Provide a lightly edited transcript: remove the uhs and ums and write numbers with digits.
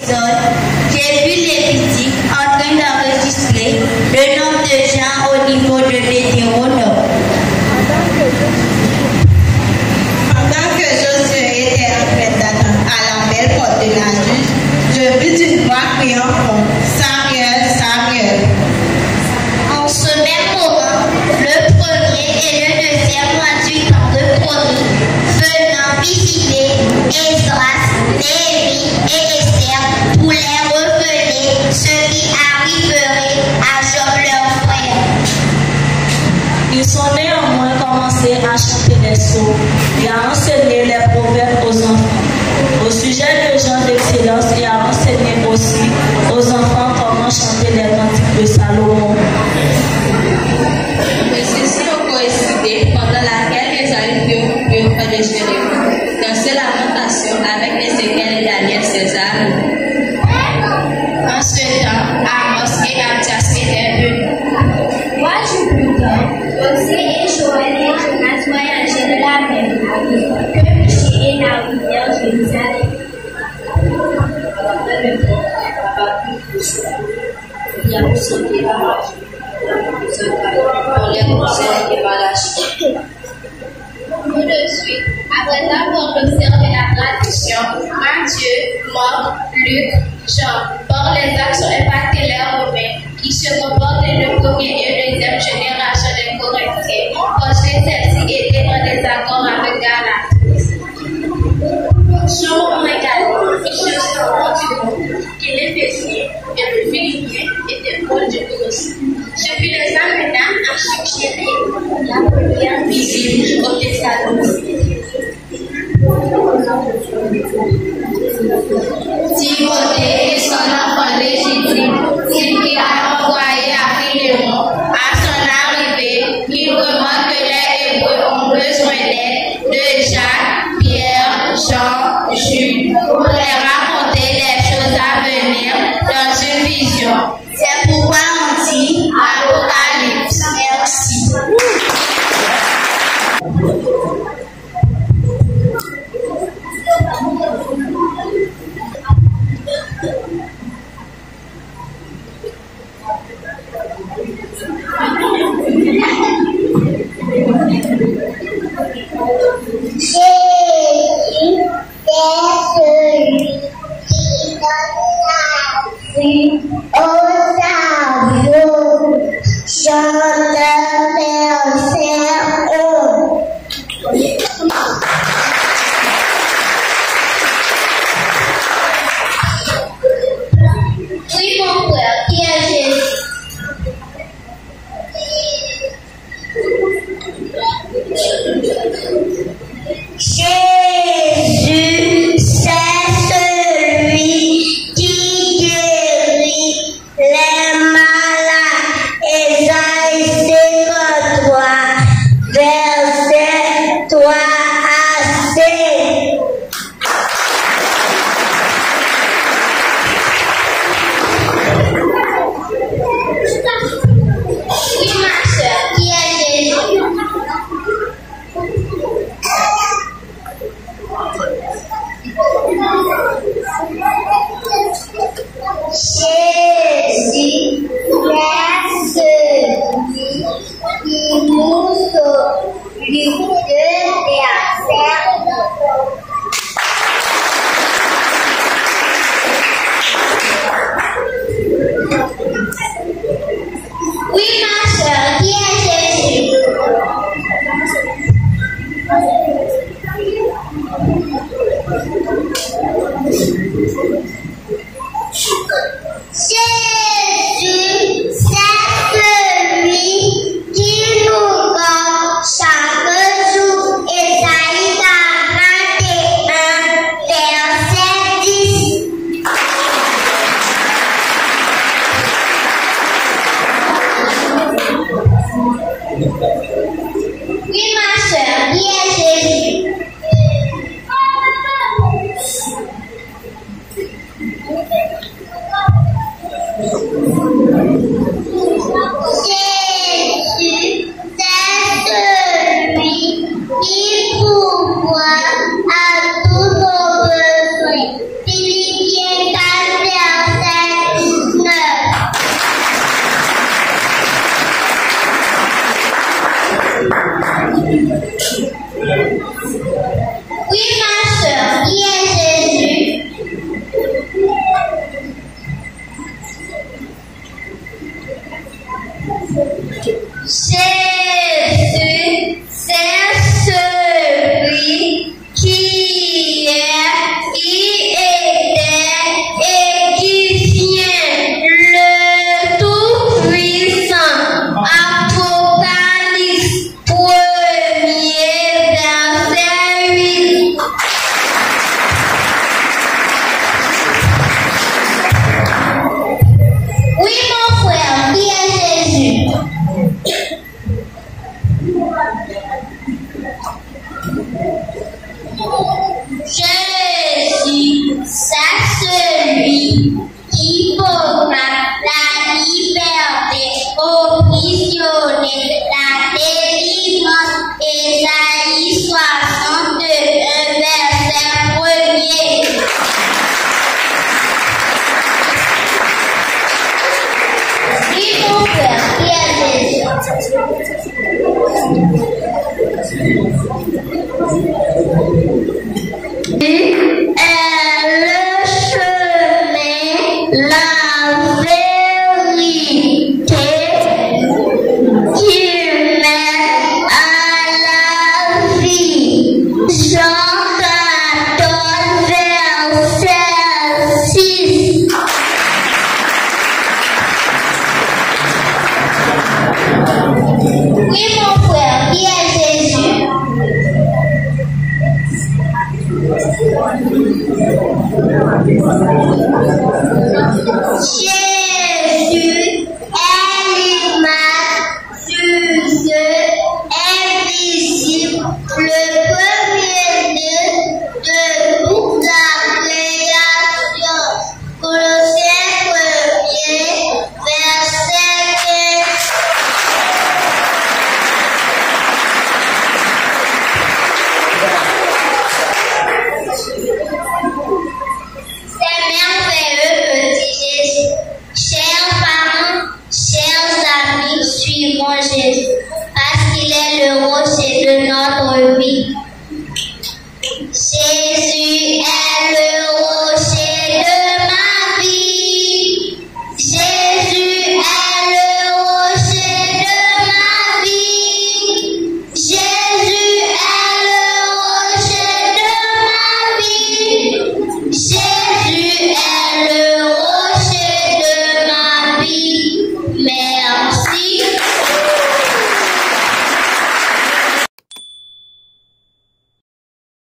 J'ai vu les critiques en train d'enregistrer le nombre de gens au niveau de l'hétéronome. Pendant que Josué était en train d'attendre à la belle porte de la juge, je vis une voix criant fort, Samuel, Samuel. En ce même moment, le premier et le deuxième adjudant de Promis, venant visiter Esdras, Néhémie et Esther, voulaient révéler ce qui arriverait à Job leur frère. Ils ont néanmoins commencé à chanter des psaumes et à enseigner les proverbes aux enfants, au sujet de gens d'excellence, et à enseigner aussi aux enfants comment chanter les cantiques de Salomon. Et ceci ont coïncidé pendant laquelle les Aïeux furent près de Jérémie, dans cette lamentation avec Ézéchiel et Daniel César. En ce temps, Amos et Abdias étaient venus. Vois-tu plus tard, Osée et Joël et Jonas voyageaient de la même manière que Michée et Naomi vers Jérusalem. Il y a aussi des barrages pour les conseils de Malachie. Tout de suite, après avoir observé la tradition, Matthieu, Marc, Luc, Jean, par les actions impactées les Romains, qui se comportaient de première et deuxième génération des Corinthiens, parce que celles-ci étaient en désaccord avec Galate. Sur le moment également, ils se sont rendus compte que les Éphésiens et les Philippiens étaient produits aussi. Ce qui les amena à suggérer la prière visible aux Thessaloniciens. Timothée et son enfant légitime, qu'il a envoyé à Philémon, à son arrivée, il remarque que les Hébreux ont besoin d'aide de Jacques, Pierre, Jean, Jules, pour les raconter des choses à venir dans une vision. C'est pourquoi on dit Apocalypse. Merci. Jésus, c'est celui qui guérit les